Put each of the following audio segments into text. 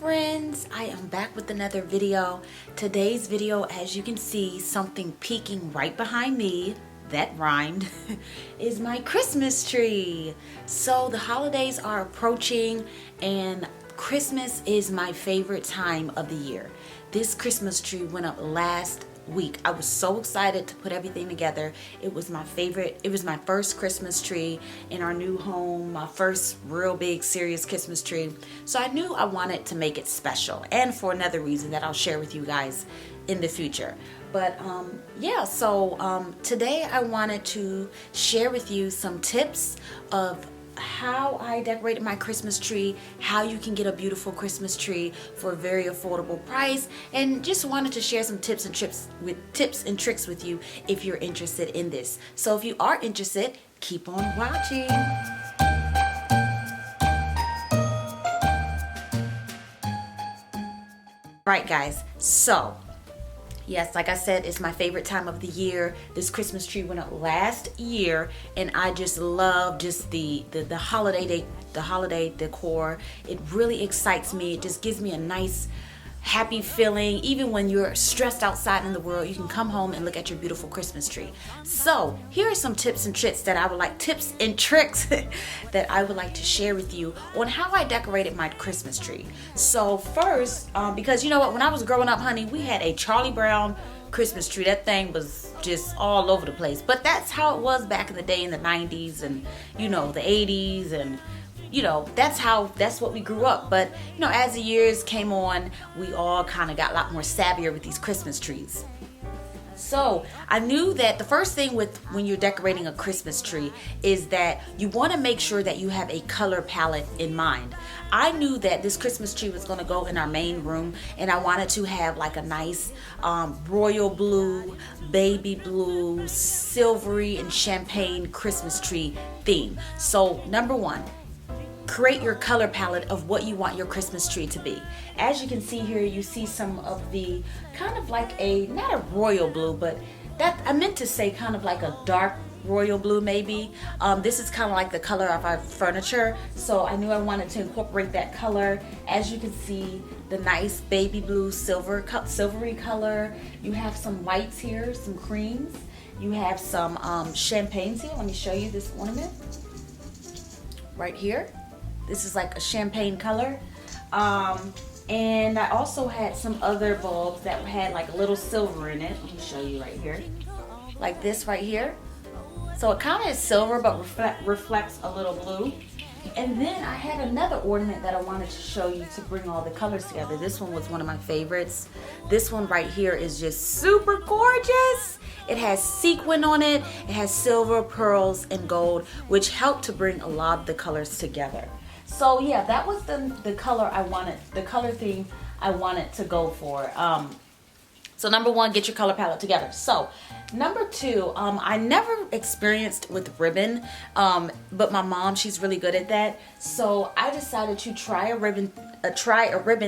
friends, I am back with another video. Today's video, as you can see, something peeking right behind me, that rhymed, is my Christmas tree. So the holidays are approaching and Christmas is my favorite time of the year. This Christmas tree went up last week. I was so excited to put everything together. It was my favorite. It was my first Christmas tree in our new home, my first real big serious Christmas tree. So I knew I wanted to make it special, and for another reason that I'll share with you guys in the future. But yeah, so today I wanted to share with you some tips of how I decorated my Christmas tree, how you can get a beautiful Christmas tree for a very affordable price, and just wanted to share some tips and tricks with you if you're interested in this. So if you are interested, keep on watching. Alright guys, so yes, like I said, it's my favorite time of the year. This Christmas tree went up last year, and I just love just the holiday decor. It really excites me. It just gives me a nice, happy feeling. Even when you're stressed outside in the world, you can come home and look at your beautiful Christmas tree. So here are some tips and tricks that I would like that I would like to share with you on how I decorated my Christmas tree. So first, because you know what, when I was growing up, honey, we had a Charlie Brown Christmas tree. That thing was just all over the place. But that's how it was back in the day in the 90s and, you know, the 80s, and you know, that's what we grew up. But you know, as the years came on, we all kind of got a lot more savvier with these Christmas trees. So I knew that the first thing when you're decorating a Christmas tree is that you want to make sure that you have a color palette in mind. I knew that this Christmas tree was going to go in our main room, and I wanted to have like a nice royal blue, baby blue, silvery, and champagne Christmas tree theme. So number one, create your color palette of what you want your Christmas tree to be. As you can see here, you see some of the kind of like not a royal blue, but that I meant to say kind of like a dark royal blue maybe. This is kind of like the color of our furniture, so I knew I wanted to incorporate that color. As you can see, the nice baby blue silvery color. You have some whites here, some creams. You have some champagnes here. Let me show you this ornament right here. This is like a champagne color. And I also had some other bulbs that had like a little silver in it. Let me show you right here. Like this right here. So it kind of is silver but reflects a little blue. And then I had another ornament that I wanted to show you to bring all the colors together. This one was one of my favorites. This one right here is just super gorgeous. It has sequin on it. It has silver, pearls, and gold, which helped to bring a lot of the colors together. So yeah, that was the color I wanted, the color theme I wanted to go for. So number one, get your color palette together. So number two, I never experienced with ribbon, but my mom, she's really good at that. So I decided to try a ribbon.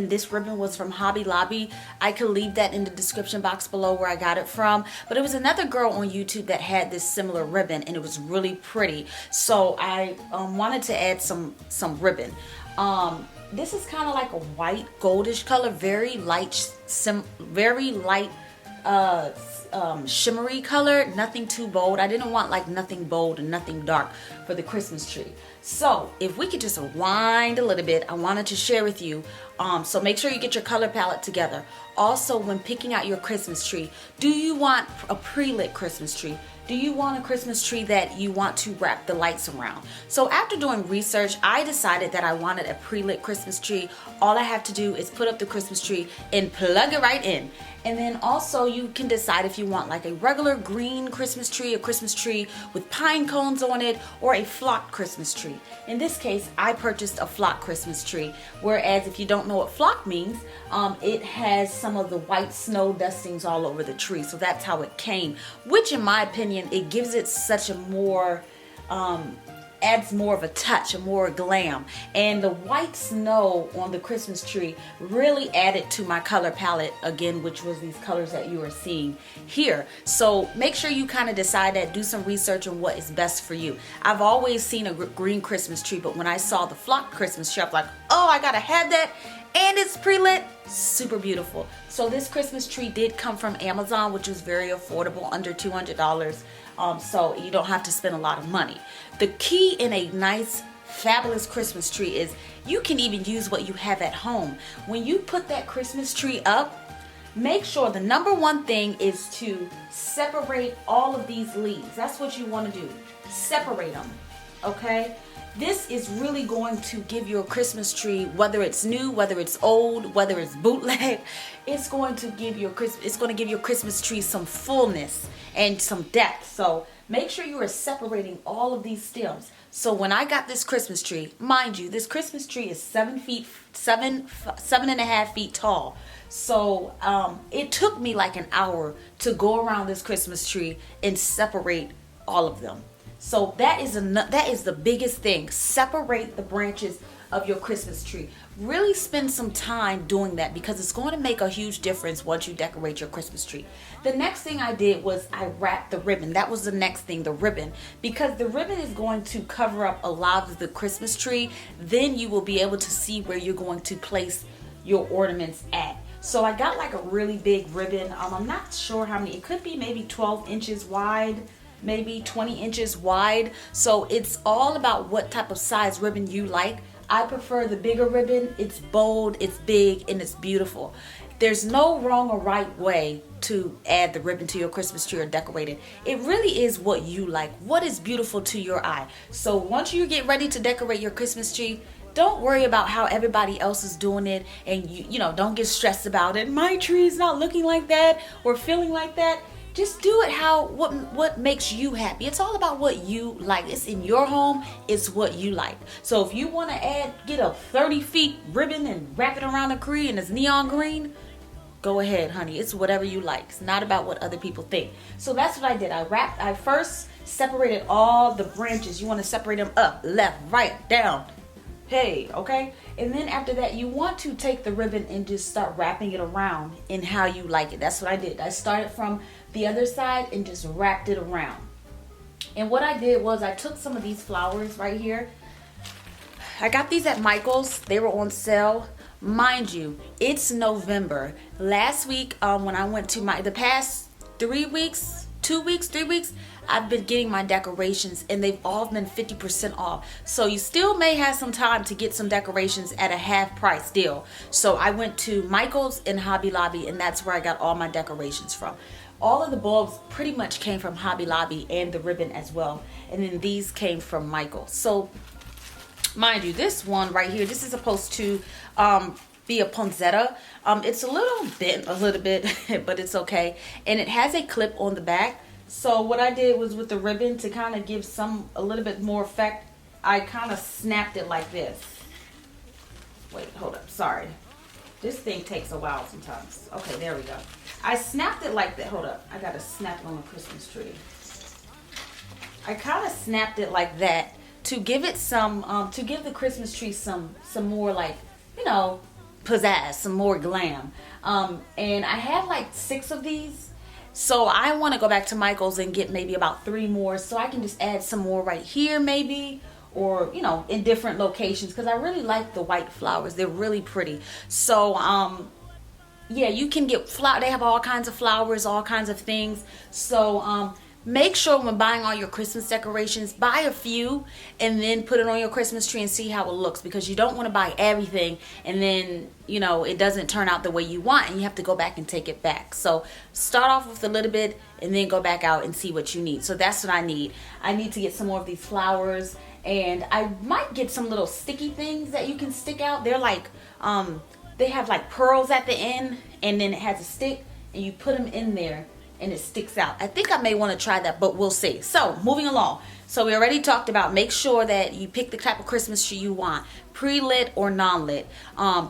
This ribbon was from Hobby Lobby. I could leave that in the description box below where I got it from. But it was another girl on YouTube that had this similar ribbon, and it was really pretty. So I wanted to add some ribbon. This is kind of like a white goldish color, very light shimmery color, nothing too bold. I didn't want like nothing bold and nothing dark for the Christmas tree. So if we could just rewind a little bit, I wanted to share with you, so make sure you get your color palette together. Also, when picking out your Christmas tree, do you want a pre-lit Christmas tree? Do you want a Christmas tree that you want to wrap the lights around? So after doing research, I decided that I wanted a pre-lit Christmas tree. All I have to do is put up the Christmas tree and plug it right in. And then also you can decide if you want like a regular green Christmas tree, a Christmas tree with pine cones on it, or a flocked Christmas tree. In this case, I purchased a flocked Christmas tree, whereas if you don't know what flock means, it has some of the white snow dustings all over the tree. So that's how it came, which in my opinion, it gives it such a more adds more of a touch, a more glam. And the white snow on the Christmas tree really added to my color palette again, which was these colors that you are seeing here. So make sure you kind of decide that, do some research on what is best for you. I've always seen a green Christmas tree, but when I saw the flocked Christmas tree, I was like, oh, I gotta have that. and it's pre-lit, super beautiful. So this Christmas tree did come from Amazon, which was very affordable, under $200. So you don't have to spend a lot of money. The key in a nice, fabulous Christmas tree is you can even use what you have at home. When you put that Christmas tree up, make sure the number one thing is to separate all of these leaves. That's what you want to do. Separate them, okay? This is really going to give your Christmas tree, whether it's new, whether it's old, whether it's bootleg, it's going to give your Christmas tree some fullness and some depth. So make sure you are separating all of these stems. So when I got this Christmas tree, mind you, this Christmas tree is 7.5 feet tall. So it took me like an hour to go around this Christmas tree and separate all of them. So that is the biggest thing. Separate the branches of your Christmas tree. Really spend some time doing that because it's going to make a huge difference once you decorate your Christmas tree. The next thing I did was I wrapped the ribbon. That was the next thing, the ribbon. Because the ribbon is going to cover up a lot of the Christmas tree. Then you will be able to see where you're going to place your ornaments at. So I got like a really big ribbon. I'm not sure how many. It could be maybe 12 inches wide, maybe 20 inches wide. So it's all about what type of size ribbon you like. I prefer the bigger ribbon. It's bold, it's big, and it's beautiful. There's no wrong or right way to add the ribbon to your Christmas tree or decorate it. It really is what you like, what is beautiful to your eye. So once you get ready to decorate your Christmas tree, don't worry about how everybody else is doing it, and you know, don't get stressed about it. My tree is not looking like that or feeling like that. Just do it what makes you happy. It's all about what you like. It's in your home. It's what you like. So if you want to get a 30 feet ribbon and wrap it around the tree and it's neon green, go ahead, honey. It's whatever you like. It's not about what other people think. So that's what I did. I first separated all the branches. You want to separate them up, left, right, down. Hey, okay? And then after that, you want to take the ribbon and just start wrapping it around in how you like it. That's what I did. I started from the other side and just wrapped it around. And what I did was I took some of these flowers right here. I got these at Michael's. They were on sale. Mind you, it's November. Last week, when I went to the past 3 weeks, 3 weeks, I've been getting my decorations and they've all been 50% off. So you still may have some time to get some decorations at a half price deal. So I went to Michael's and Hobby Lobby, and that's where I got all my decorations from. All of the bulbs pretty much came from Hobby Lobby and the ribbon as well. And then these came from Michael's. So mind you, this one right here, this is supposed to be a poinsettia. It's a little bent a little bit, but it's okay. And it has a clip on the back. So what I did was with the ribbon, to kind of give a little bit more effect, I kind of snapped it like this. Wait, hold up, sorry. This thing takes a while sometimes. Okay, there we go. I snapped it like that. Hold up, I gotta snap it on the Christmas tree. I kind of snapped it like that to give it to give the Christmas tree some more, like, you know, pizzazz, some more glam. And I have like 6 of these. So I want to go back to Michael's and get maybe about 3 more, so I can just add some more right here maybe, or, you know, in different locations, because I really like the white flowers. They're really pretty. So yeah, you can get they have all kinds of flowers, all kinds of things. So make sure when buying all your Christmas decorations, buy a few and then put it on your Christmas tree and see how it looks, because you don't want to buy everything and then, you know, it doesn't turn out the way you want and you have to go back and take it back. So start off with a little bit and then go back out and see what you need. So that's what I need. I need to get some more of these flowers, and I might get some little sticky things that you can stick out. They're like, they have like pearls at the end, and then it has a stick and you put them in there and it sticks out. I think I may want to try that, but we'll see. So moving along. So we already talked about, make sure that you pick the type of Christmas tree you want, pre-lit or non-lit.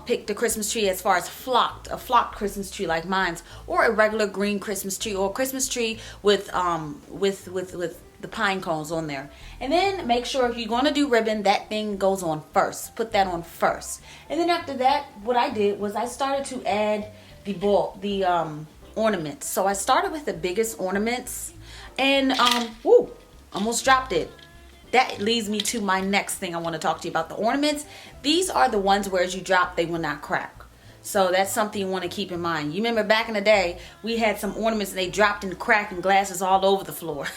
Pick the Christmas tree as far as a flocked Christmas tree like mine's, or a regular green Christmas tree, or a Christmas tree with the pine cones on there. And then make sure if you're going to do ribbon, that thing goes on first. Put that on first. And then after that, what I did was I started to add the ornaments. So I started with the biggest ornaments, and almost dropped it. That leads me to my next thing I want to talk to you about, the ornaments. These are the ones where as you drop, they will not crack. So that's something you want to keep in mind. You remember back in the day, we had some ornaments and they dropped and cracked and glasses all over the floor.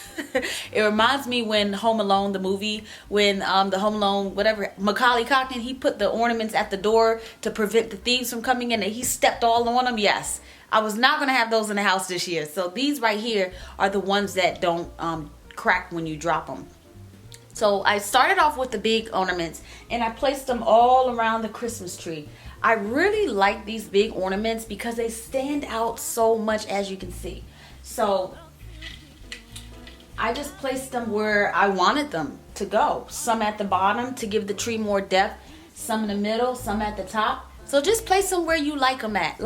It reminds me when Home Alone, the movie, when the Home Alone, whatever, Macaulay Culkin, he put the ornaments at the door to prevent the thieves from coming in and he stepped all on them. Yes, I was not going to have those in the house this year. So these right here are the ones that don't crack when you drop them. So I started off with the big ornaments and I placed them all around the Christmas tree. I really like these big ornaments because they stand out so much, as you can see. So I just placed them where I wanted them to go. Some at the bottom to give the tree more depth, some in the middle, some at the top. So just place them where you like them at,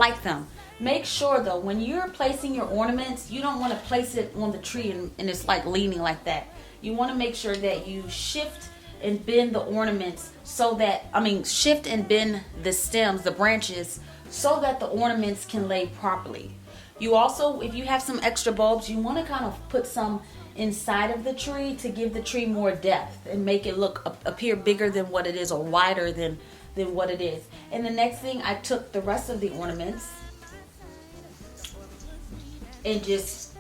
Make sure though, when you're placing your ornaments, you don't want to place it on the tree and it's like leaning like that. You want to make sure that you shift and bend the ornaments so that, shift and bend the stems, the branches, so that the ornaments can lay properly. You also, if you have some extra bulbs, you want to kind of put some inside of the tree to give the tree more depth and make it appear bigger than what it is or wider than what it is. And the next thing, I took the rest of the ornaments and just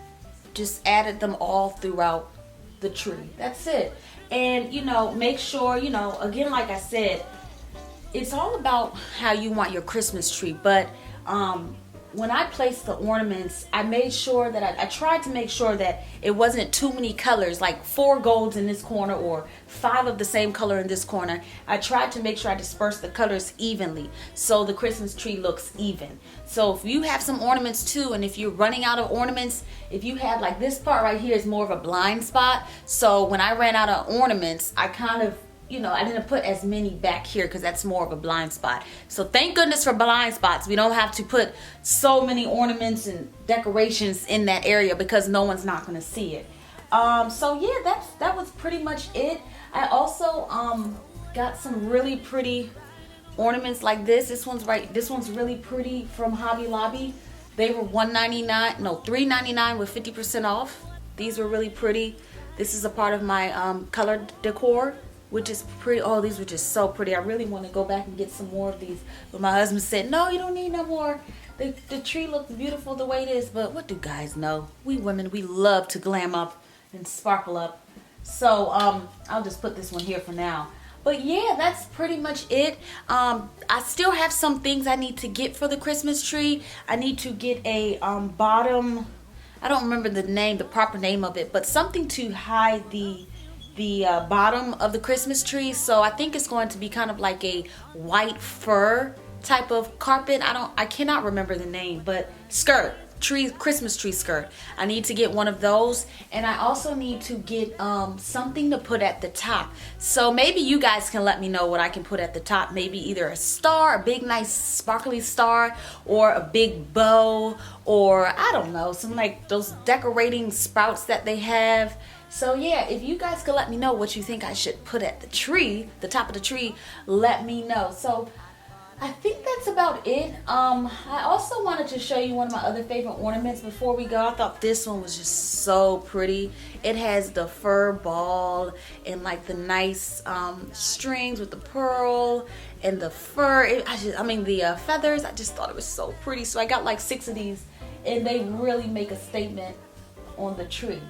added them all throughout the tree. That's it. And make sure, again, like I said, it's all about how you want your Christmas tree. But when I placed the ornaments, I made sure that I tried to make sure that it wasn't too many colors, like 4 golds in this corner or 5 of the same color in this corner. I tried to make sure I dispersed the colors evenly so the Christmas tree looks even. So if you have some ornaments too, and if you're running out of ornaments, if you have like this part right here is more of a blind spot. So when I ran out of ornaments, I kind of, I didn't put as many back here because that's more of a blind spot. So thank goodness for blind spots. We don't have to put so many ornaments and decorations in that area because no one's not going to see it. So yeah, that was pretty much it. I also got some really pretty ornaments like this. This one's really pretty from Hobby Lobby. They were $3.99 with 50% off. These were really pretty. This is a part of my color decor, which is pretty. Oh, these were just so pretty. I really want to go back and get some more of these. But my husband said, no, you don't need no more. The tree looks beautiful the way it is. But what do guys know? We women, we love to glam up and sparkle up. So I'll just put this one here for now. But yeah, that's pretty much it. I still have some things I need to get for the Christmas tree. I need to get a bottom. I don't remember the proper name of it, but something to hide the bottom of the Christmas tree. So I think it's going to be kind of like a white fur type of carpet. I cannot remember the name, but Christmas tree skirt. I need to get one of those, and I also need to get something to put at the top. So maybe you guys can let me know what I can put at the top. Maybe either a star, a big nice sparkly star, or a big bow, or I don't know, some like those decorating sprouts that they have. So yeah, if you guys could let me know what you think I should put at the tree, the top of the tree, let me know. So I think that's about it. I also wanted to show you one of my other favorite ornaments before we go. I thought this one was just so pretty. It has the fur ball and like the nice strings with the pearl and the fur. The feathers. I just thought it was so pretty. So I got like 6 of these, and they really make a statement on the tree.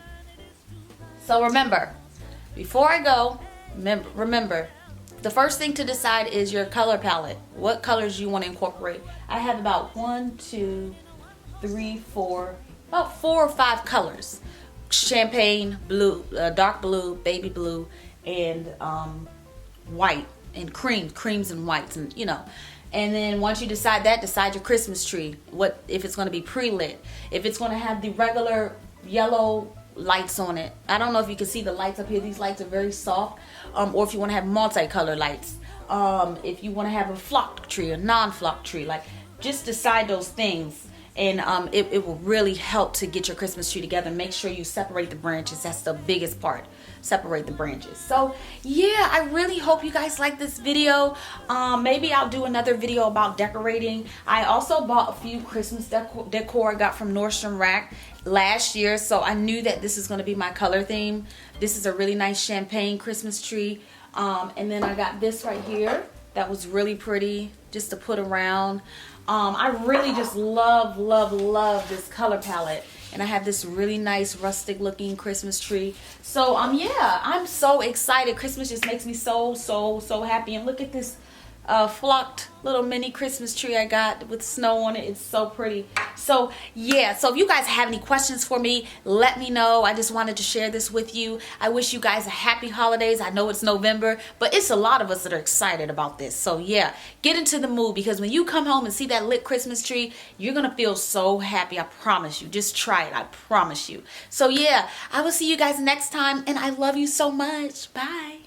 So remember, before I go, remember, the first thing to decide is your color palette. What colors you want to incorporate. I have about 4 or 5 colors. Champagne, blue, dark blue, baby blue, and white, and creams and whites, and And then once you decide that, decide your Christmas tree. If it's going to be pre-lit. If it's going to have the regular yellow lights on it. I don't know if you can see the lights up here. These lights are very soft. Or if you want to have multicolor lights. If you want to have a flocked tree, a non-flocked tree. Like, just decide those things. And it will really help to get your Christmas tree together. Make sure you separate the branches. That's the biggest part. Separate the branches. So yeah, I really hope you guys like this video. Maybe I'll do another video about decorating. I also bought a few Christmas decor I got from Nordstrom Rack last year, so I knew that this is going to be my color theme. This is a really nice champagne Christmas tree. And then I got this right here. that was really pretty just to put around. I really just love, love, love this color palette. And I have this really nice rustic looking Christmas tree. So yeah, I'm so excited. Christmas just makes me so, so, so happy. And look at this flocked little mini Christmas tree I got with snow on it. It's so pretty. So yeah, so if you guys have any questions for me, let me know. I just wanted to share this with you. I wish you guys a happy holidays. I know it's November, but it's a lot of us that are excited about this. So yeah, get into the mood, because when you come home and see that lit Christmas tree, you're gonna feel so happy. I promise you. Just try it. I promise you. So yeah, I will see you guys next time, and I love you so much. Bye.